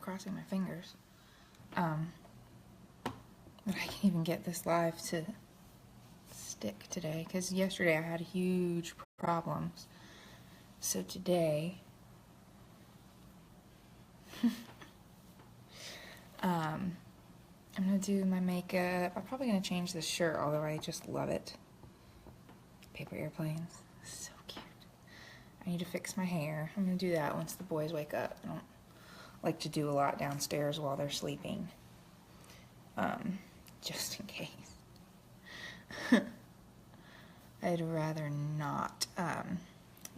crossing my fingers. But I can't even get this live to stick today because yesterday I had huge problems. So today, I'm gonna do my makeup. I'm probably gonna change this shirt, although I just love it. Paper airplanes, so cute. I need to fix my hair. I'm gonna do that once the boys wake up. I don't like to do a lot downstairs while they're sleeping, just in case. I'd rather not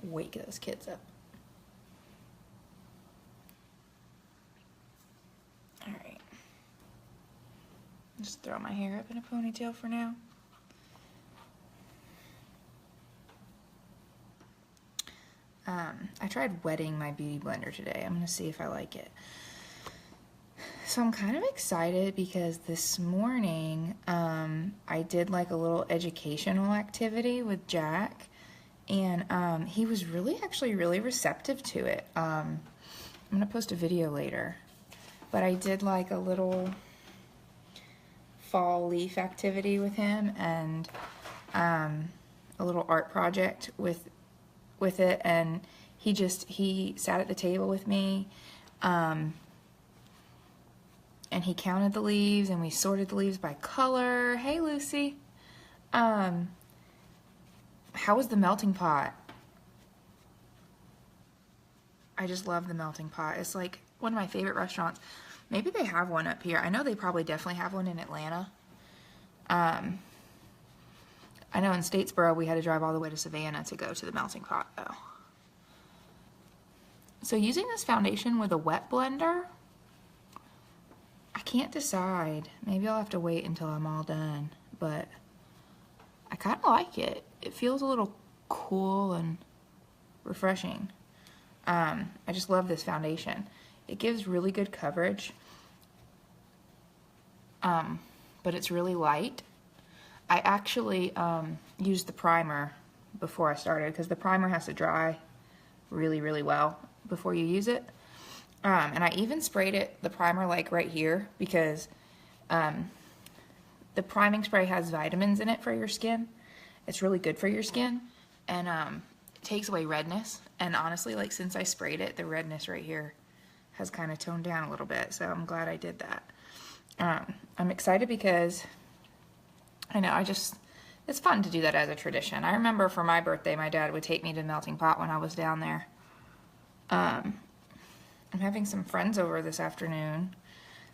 wake those kids up. All right. Just throw my hair up in a ponytail for now. I tried wetting my beauty blender today. I'm gonna see if I like it. So I'm kind of excited because this morning I did like a little educational activity with Jack, and he was actually really receptive to it. I'm gonna post a video later, but I did like a little fall leaf activity with him and a little art project with it, and he sat at the table with me, and he counted the leaves, and we sorted the leaves by color. Hey, Lucy. How was the melting pot? I just love the melting pot. It's like one of my favorite restaurants. Maybe they have one up here. I know they probably definitely have one in Atlanta. I know in Statesboro we had to drive all the way to Savannah to go to the melting pot, though. So using this foundation with a wet blender, I can't decide. Maybe I'll have to wait until I'm all done, but I kind of like it. It feels a little cool and refreshing. I just love this foundation. It gives really good coverage, but it's really light. I actually used the primer before I started because the primer has to dry really, really well before you use it. And I even sprayed the primer like right here because the priming spray has vitamins in it for your skin. It's really good for your skin, and it takes away redness. And honestly, like since I sprayed it, the redness right here has kind of toned down a little bit, so I'm glad I did that. I'm excited because I know it's fun to do that as a tradition. I remember for my birthday, my dad would take me to Melting Pot when I was down there. I'm having some friends over this afternoon,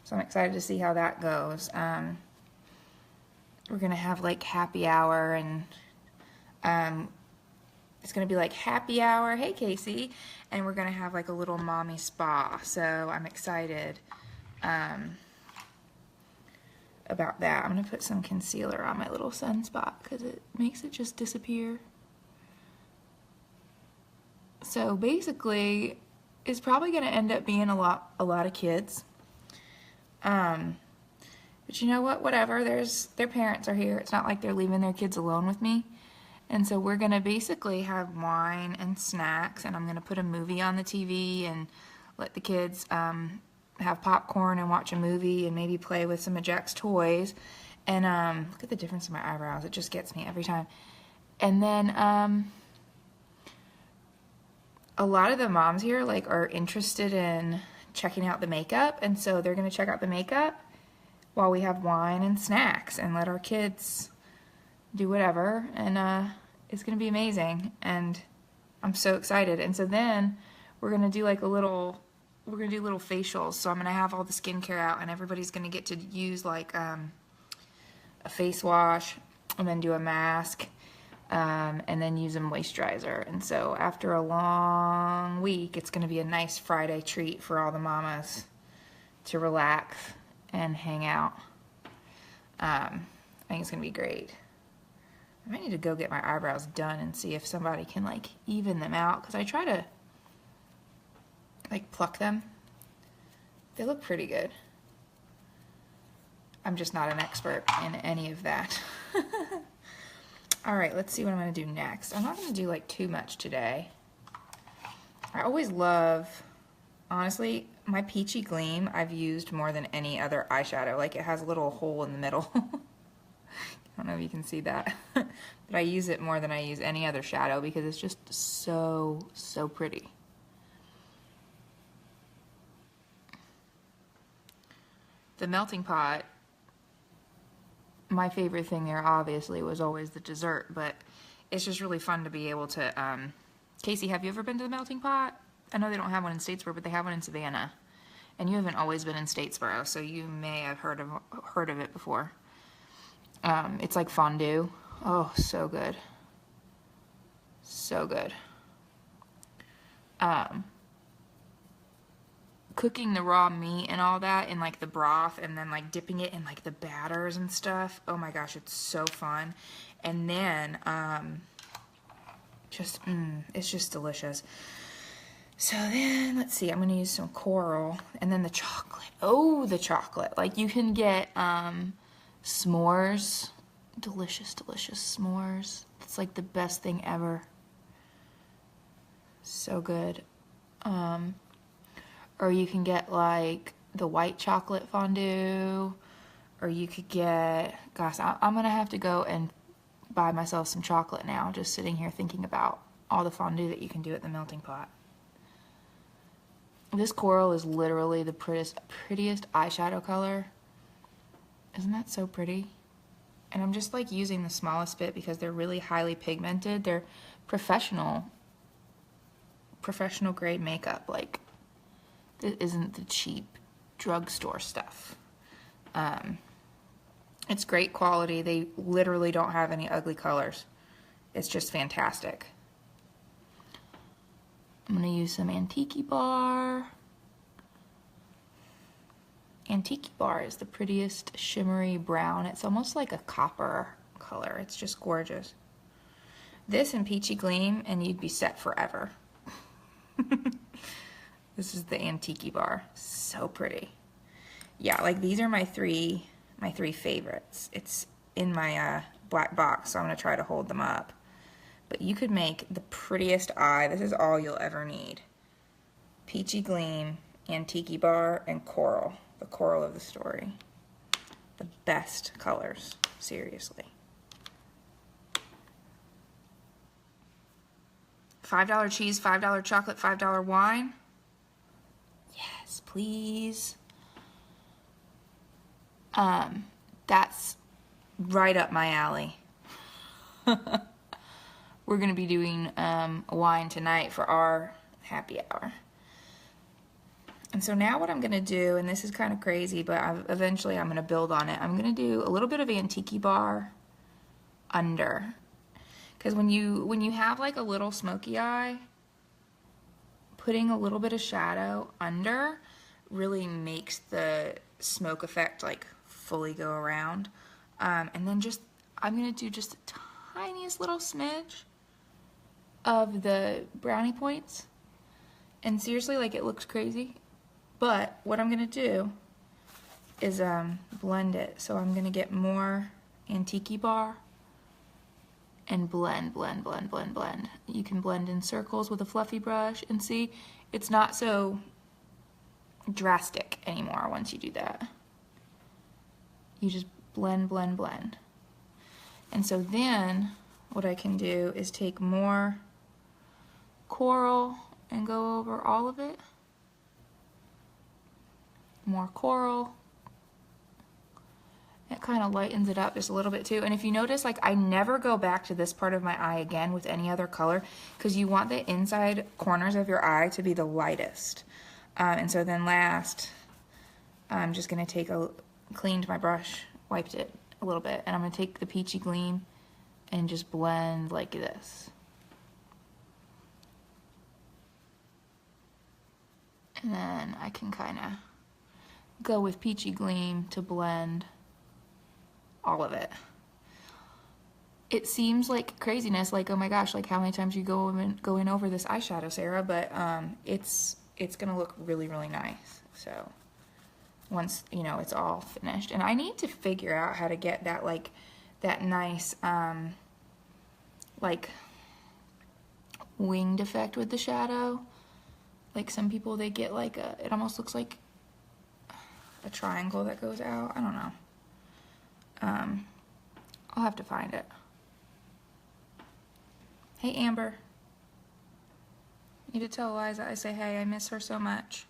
so I'm excited to see how that goes. We're gonna have like happy hour, and it's gonna be like happy hour, hey Casey, and we're gonna have like a little mommy spa, so I'm excited about that. I'm gonna put some concealer on my little sunspot because it makes it just disappear. So basically, it's probably gonna end up being a lot of kids. But you know what? Whatever. Their parents are here. It's not like they're leaving their kids alone with me. And so we're gonna basically have wine and snacks, and I'm gonna put a movie on the TV and let the kids have popcorn and watch a movie and maybe play with some of Jack's toys. And look at the difference in my eyebrows. It just gets me every time. And then a lot of the moms here like are interested in checking out the makeup, and so they're gonna check out the makeup while we have wine and snacks and let our kids do whatever, and it's gonna be amazing, and I'm so excited. And so then we're gonna do like little facials. So I'm gonna have all the skincare out, and everybody's gonna get to use like a face wash, and then do a mask, and then use a moisturizer. And so after a long week, it's gonna be a nice Friday treat for all the mamas to relax and hang out. I think it's gonna be great. I might need to go get my eyebrows done and see if somebody can like even them out, because I try to like pluck them. They look pretty good. I'm just not an expert in any of that. All right, let's see what I'm gonna do next. I'm not gonna do like too much today. I always love, honestly, my Peachy Gleam I've used more than any other eyeshadow. Like, it has a little hole in the middle. I don't know if you can see that. But I use it more than I use any other shadow because it's just so, so pretty. The melting pot, my favorite thing there obviously was always the dessert, but it's just really fun to be able to, Casey, have you ever been to the melting pot? I know they don't have one in Statesboro, but they have one in Savannah. And you haven't always been in Statesboro, so you may have heard of it before. It's like fondue. Oh, so good. So good. Cooking the raw meat and all that in like the broth and then like dipping it in like the batters and stuff. Oh my gosh, it's so fun. And then it's just delicious. So then let's see, I'm gonna use some coral and then the chocolate. Oh, the chocolate. Like you can get s'mores. Delicious, delicious s'mores. It's like the best thing ever. So good. Or you can get like the white chocolate fondue, or you could get, gosh, I'm gonna have to go and buy myself some chocolate now, just sitting here thinking about all the fondue that you can do at the melting pot. This coral is literally the prettiest eyeshadow color. Isn't that so pretty? And I'm just like using the smallest bit because they're really highly pigmented. They're professional grade makeup. Like, this isn't the cheap drugstore stuff. It's great quality. They literally don't have any ugly colors. It's just fantastic. I'm gonna use some Antique Bar. Antique Bar is the prettiest shimmery brown. It's almost like a copper color. It's just gorgeous. This and Peachy Gleam and you'd be set forever. This is the Antique Bar. So pretty. Yeah, like these are my three favorites. It's in my black box, so I'm gonna try to hold them up. But you could make the prettiest eye. This is all you'll ever need. Peachy Gleam, Antique Bar, and Coral. The coral of the story. The best colors, seriously. $5 cheese, $5 chocolate, $5 wine. Yes, please. That's right up my alley. We're gonna be doing wine tonight for our happy hour. And so now what I'm gonna do, and this is kind of crazy, but eventually I'm gonna build on it. I'm gonna do a little bit of Antique Bar under, because when you have like a little smoky eye, putting a little bit of shadow under really makes the smoke effect like fully go around. And then I'm gonna do just the tiniest little smidge of the brownie points. And seriously, like, it looks crazy. But what I'm gonna do is blend it. So I'm gonna get more Antique Bar and blend. You can blend in circles with a fluffy brush and see, it's not so drastic anymore once you do that. You just blend. And so then what I can do is take more coral and go over all of it. More coral. It kind of lightens it up just a little bit too. And if you notice, like, I never go back to this part of my eye again with any other color, because you want the inside corners of your eye to be the lightest. And so then last, I'm just gonna cleaned my brush, wiped it a little bit, and I'm gonna take the Peachy Gleam and just blend like this. And then I can kind of go with Peachy Gleam to blend all of it. It seems like craziness, like, oh my gosh, like how many times you go in over this eyeshadow, Sarah, but it's gonna look really, really nice. So once, you know, it's all finished. And I need to figure out how to get that, like, that nice, like, winged effect with the shadow. Like some people, they get like it almost looks like a triangle that goes out. I don't know. I'll have to find it. Hey, Amber. You need to tell Eliza I say hey, I miss her so much.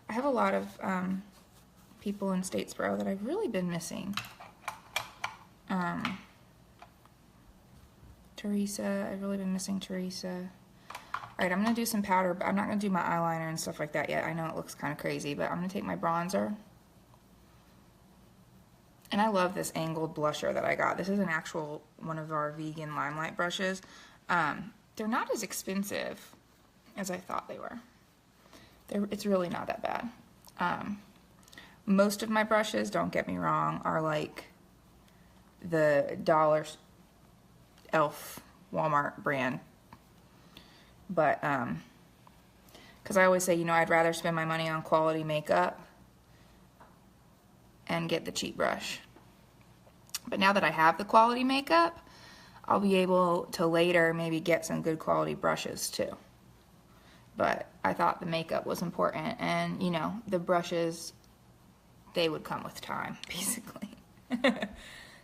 I have a lot of people in Statesboro that I've really been missing. Teresa, I've really been missing Teresa. Alright, I'm going to do some powder, but I'm not going to do my eyeliner and stuff like that yet. I know it looks kind of crazy, but I'm going to take my bronzer. And I love this angled blusher that I got. This is an actual one of our vegan Limelight brushes. They're not as expensive as I thought they were. It's really not that bad. Most of my brushes, don't get me wrong, are like the Dollar Elf Walmart brand. But, because I always say, you know, I'd rather spend my money on quality makeup and get the cheap brush. But now that I have the quality makeup, I'll be able to later maybe get some good quality brushes too. But I thought the makeup was important, and you know, the brushes, they would come with time, basically.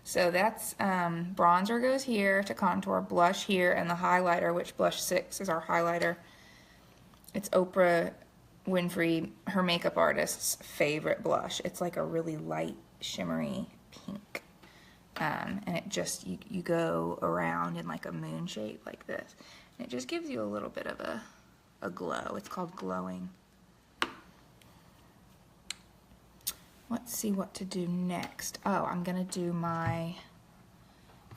So that's bronzer goes here to contour, blush here, and the highlighter, which blush 6 is our highlighter. It's Oprah Winfrey, her makeup artist's favorite blush. It's like a really light, shimmery pink. And it just, you go around in like a moon shape like this. And it just gives you a little bit of a glow. It's called glowing. Let's see what to do next. Oh, I'm gonna do my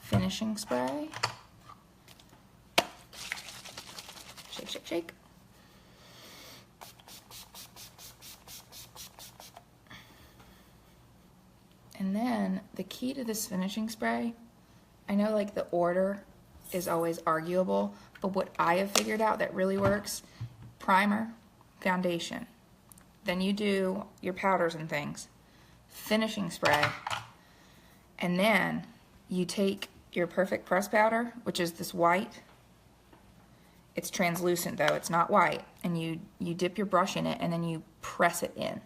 finishing spray. Shake, shake, shake. And then the key to this finishing spray, I know like the order is always arguable, but what I have figured out that really works, primer, foundation. Then you do your powders and things. Finishing spray, and then you take your Perfect Press powder, which is this white. It's translucent though, it's not white, and you dip your brush in it and then you press it in.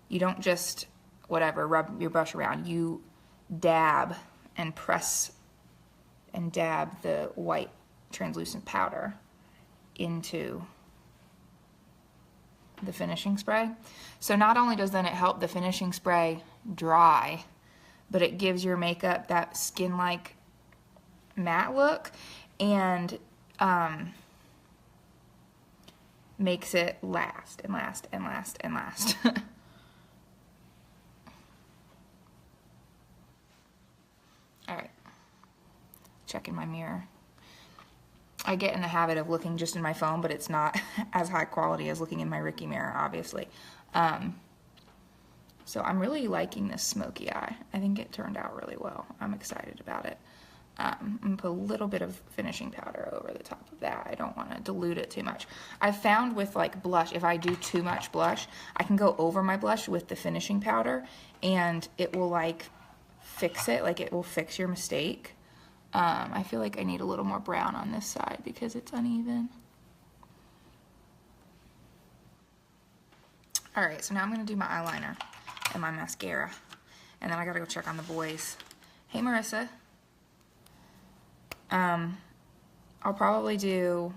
You don't just whatever rub your brush around, you dab and press and dab the white translucent powder into the finishing spray. So not only does then it help the finishing spray dry, but it gives your makeup that skin-like matte look, and makes it last and last and last and last. Alright, check in my mirror. I get in the habit of looking just in my phone, but it's not as high quality as looking in my Ricky mirror, obviously. So I'm really liking this smoky eye. I think it turned out really well. I'm excited about it. I'm going to put a little bit of finishing powder over the top of that. I don't want to dilute it too much. I've found with like blush, if I do too much blush, I can go over my blush with the finishing powder and it will like fix it, like it will fix your mistake. I feel like I need a little more brown on this side because it's uneven. Alright, so now I'm going to do my eyeliner and my mascara. And then I gotta go check on the boys. Hey Marissa. I'll probably do,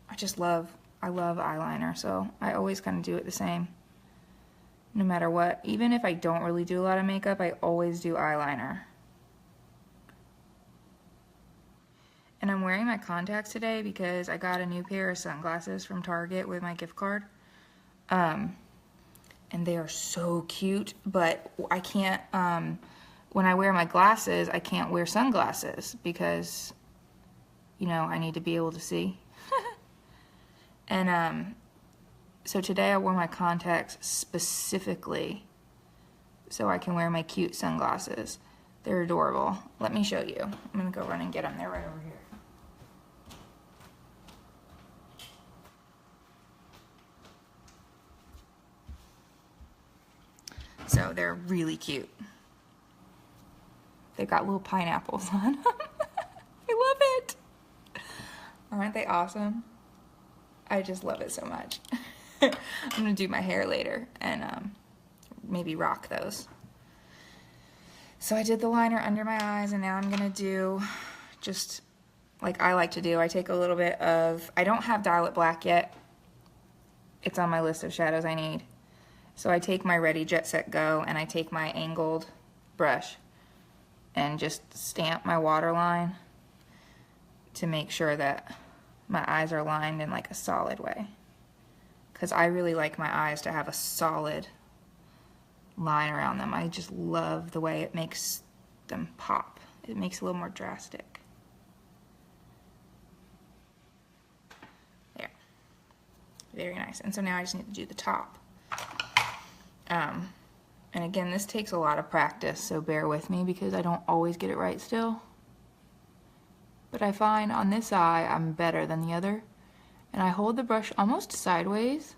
I love eyeliner, so I always kind of do it the same. No matter what. Even if I don't really do a lot of makeup, I always do eyeliner. And I'm wearing my contacts today because I got a new pair of sunglasses from Target with my gift card. And they are so cute, but I can't, when I wear my glasses, I can't wear sunglasses because, you know, I need to be able to see. And so today I wore my contacts specifically so I can wear my cute sunglasses. They're adorable. Let me show you. I'm gonna go run and get them. They're right over here. So they're really cute. They've got little pineapples on them. I love it. Aren't they awesome? I just love it so much. I'm gonna do my hair later and maybe rock those. So I did the liner under my eyes, and now I'm gonna do just like I like to do. I take a little bit of, I don't have Dial It Black yet. It's on my list of shadows I need. So I take my Ready Jet Set Go, and I take my angled brush and just stamp my waterline to make sure that my eyes are lined in like a solid way. Because I really like my eyes to have a solid line around them. I just love the way it makes them pop. It makes it a little more drastic. There. Very nice. And so now I just need to do the top. And again, this takes a lot of practice, so bear with me because I don't always get it right still. But I find on this eye I'm better than the other. And I hold the brush almost sideways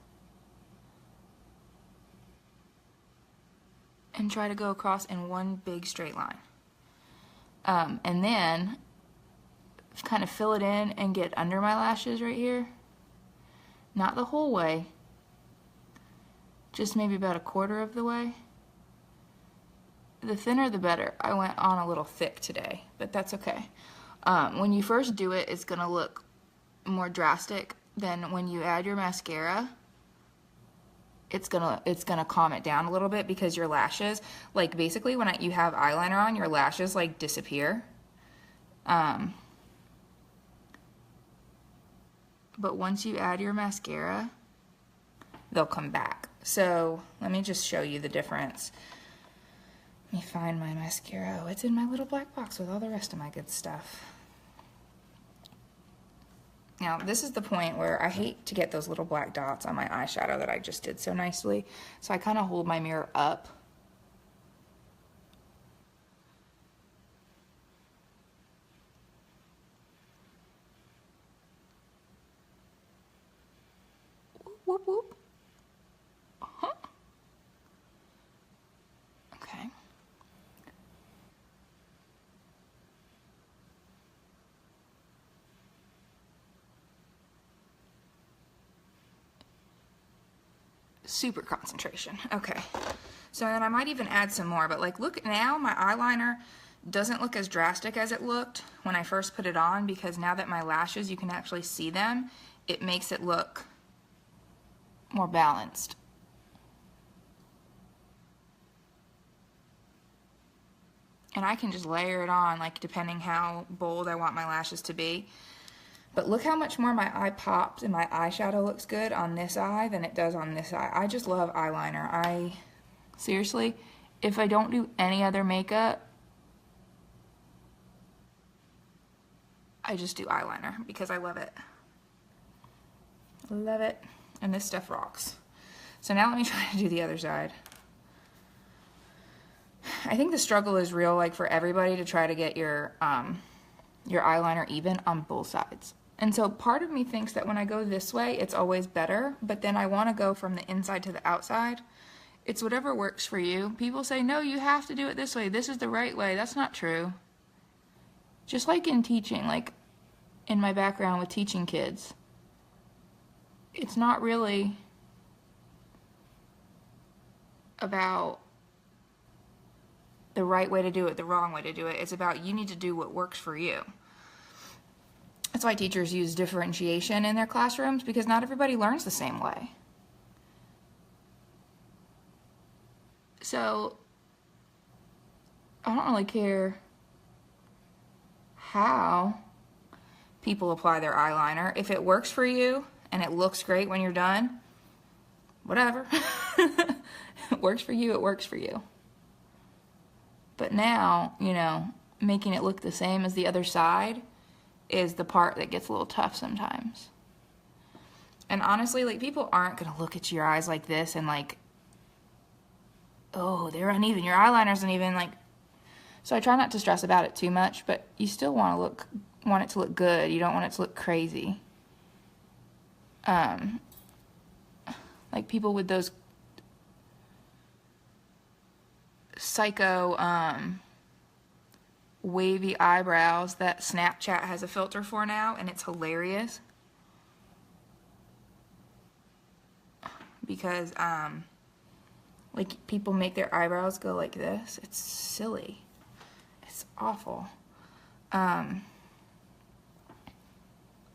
and try to go across in one big straight line. And then kind of fill it in and get under my lashes right here. Not the whole way, just maybe about a quarter of the way. The thinner the better. I went on a little thick today, but that's okay. When you first do it, it's gonna look more drastic than when you add your mascara. It's gonna calm it down a little bit because your lashes, like basically when you have eyeliner on, your lashes like disappear. But once you add your mascara, they'll come back. So let me just show you the difference. Let me find my mascara. Oh, it's in my little black box with all the rest of my good stuff. Now, this is the point where I hate to get those little black dots on my eyeshadow that I just did so nicely. So I kind of hold my mirror up. Whoop, whoop. Uh-huh. Okay. Super concentration. Okay. So then I might even add some more, but like look now, my eyeliner doesn't look as drastic as it looked when I first put it on, because now that my lashes, you can actually see them, it makes it look more balanced. And I can just layer it on, like depending how bold I want my lashes to be. But look how much more my eye pops and my eyeshadow looks good on this eye than it does on this eye. I just love eyeliner. Seriously, if I don't do any other makeup, I just do eyeliner because I love it. Love it. And this stuff rocks. So now let me try to do the other side. I think the struggle is real, like for everybody, to try to get your eyeliner even on both sides. And so part of me thinks that when I go this way, it's always better, but then I want to go from the inside to the outside. It's whatever works for you. People say, no, you have to do it this way. This is the right way. That's not true. Just like in teaching, like in my background with teaching kids, it's not really about the right way to do it, the wrong way to do it. It's about you need to do what works for you. That's why teachers use differentiation in their classrooms, because not everybody learns the same way. So I don't really care how people apply their eyeliner. If it works for you and it looks great when you're done, whatever. It works for you, it works for you. But now, you know, making it look the same as the other side is the part that gets a little tough sometimes. And honestly, like, people aren't gonna look at your eyes like this and like, oh, they're uneven, your eyeliner's uneven, like. So I try not to stress about it too much, but you still want it to look good. You don't want it to look crazy. Like people with those psycho wavy eyebrows that Snapchat has a filter for now, and it's hilarious. because like people make their eyebrows go like this. It's silly. It's awful. I'm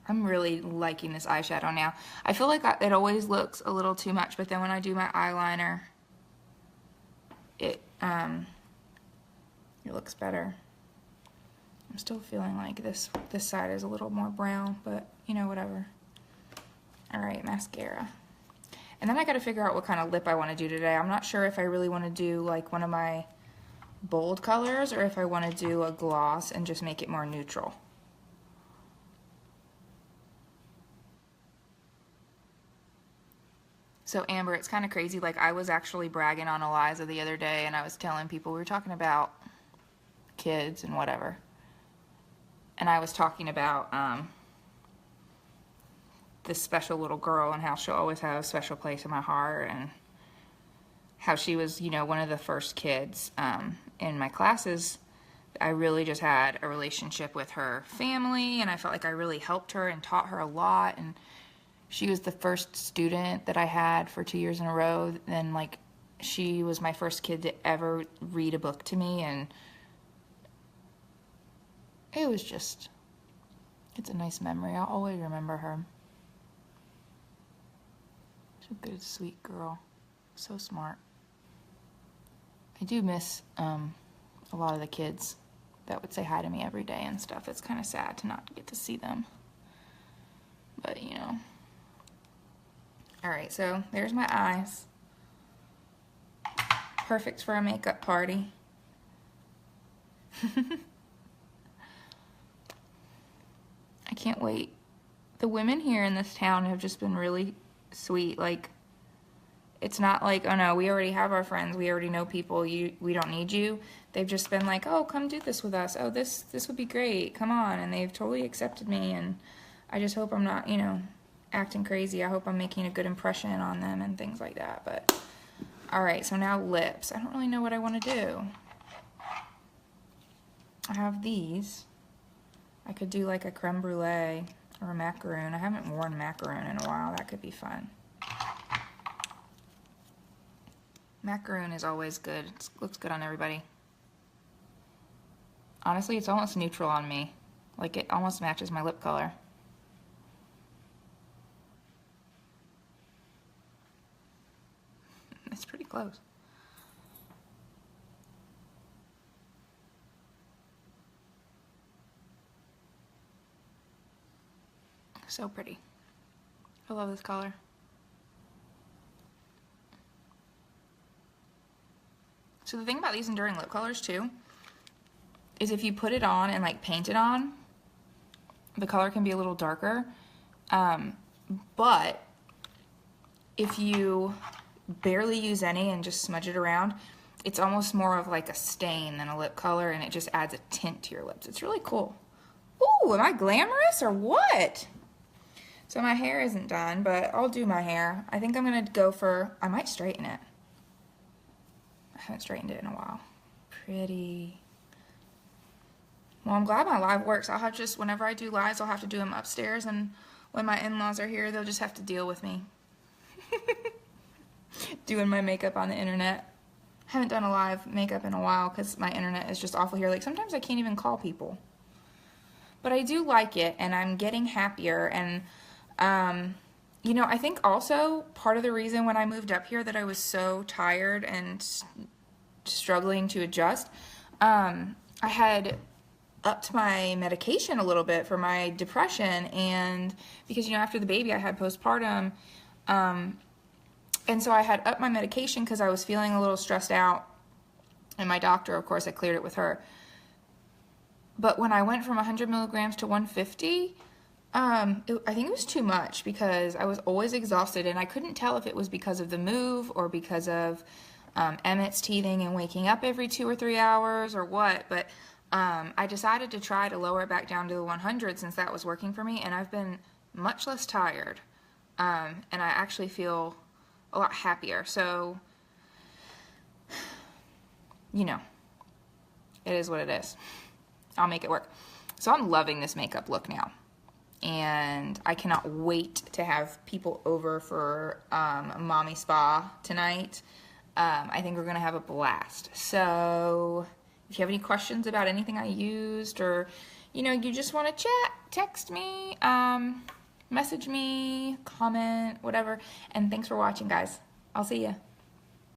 really liking this eyeshadow now. I feel like it always looks a little too much, but then when I do my eyeliner, it looks better. I'm still feeling like this side is a little more brown, but you know, whatever. All right, mascara. And then I gotta figure out what kind of lip I wanna do today. I'm not sure if I really wanna do like one of my bold colors or if I wanna do a gloss and just make it more neutral. So Amber, it's kind of crazy. Like I was actually bragging on Eliza the other day and I was telling people, we were talking about kids and whatever. And I was talking about this special little girl and how she'll always have a special place in my heart, and how she was, you know, one of the first kids in my classes. I really just had a relationship with her family, and I felt like I really helped her and taught her a lot. And she was the first student that I had for 2 years in a row. And like, she was my first kid to ever read a book to me, and it was just, it's a nice memory. I'll always remember her. She's a good, sweet girl. So smart. I do miss a lot of the kids that would say hi to me every day and stuff. It's kind of sad to not get to see them. But, you know. Alright, so there's my eyes. Perfect for a makeup party. I can't wait. The women here in this town have just been really sweet. Like, it's not like, oh no, we already have our friends, we already know people, we don't need you. They've just been like, oh, come do this with us. Oh, this would be great. Come on. And they've totally accepted me, and I just hope I'm not, you know, acting crazy. I hope I'm making a good impression on them and things like that. But alright, so now lips. I don't really know what I want to do. I have these. I could do like a creme brulee or a macaroon. I haven't worn macaroon in a while. That could be fun. Macaroon is always good. It looks good on everybody. Honestly, it's almost neutral on me. Like, it almost matches my lip color. It's pretty close. So pretty. I love this color. So the thing about these enduring lip colors too is if you put it on and like paint it on, the color can be a little darker. But if you barely use any and just smudge it around, it's almost more of like a stain than a lip color, and it just adds a tint to your lips. It's really cool. Ooh, am I glamorous or what? So my hair isn't done, but I'll do my hair. I think I'm gonna go for, I might straighten it. I haven't straightened it in a while. Pretty. Well, I'm glad my live works. I'll have just, whenever I do lives, I'll have to do them upstairs, and when my in-laws are here, they'll just have to deal with me. Doing my makeup on the internet. I haven't done a live makeup in a while because my internet is just awful here. Like, sometimes I can't even call people. But I do like it, and I'm getting happier, and you know, I think also part of the reason when I moved up here that I was so tired and struggling to adjust, I had upped my medication a little bit for my depression, and because, you know, after the baby I had postpartum, and so I had upped my medication because I was feeling a little stressed out, and my doctor, of course, I cleared it with her. But when I went from 100 milligrams to 150, I think it was too much because I was always exhausted, and I couldn't tell if it was because of the move or because of Emmett's teething and waking up every 2 or 3 hours or what, but I decided to try to lower it back down to the 100 since that was working for me, and I've been much less tired, and I actually feel a lot happier. So, you know, it is what it is. I'll make it work. So I'm loving this makeup look now. and I cannot wait to have people over for mommy spa tonight. I think we're gonna have a blast. So if you have any questions about anything I used, or you just want to chat, text me, message me, comment, whatever. And thanks for watching, guys. I'll see ya.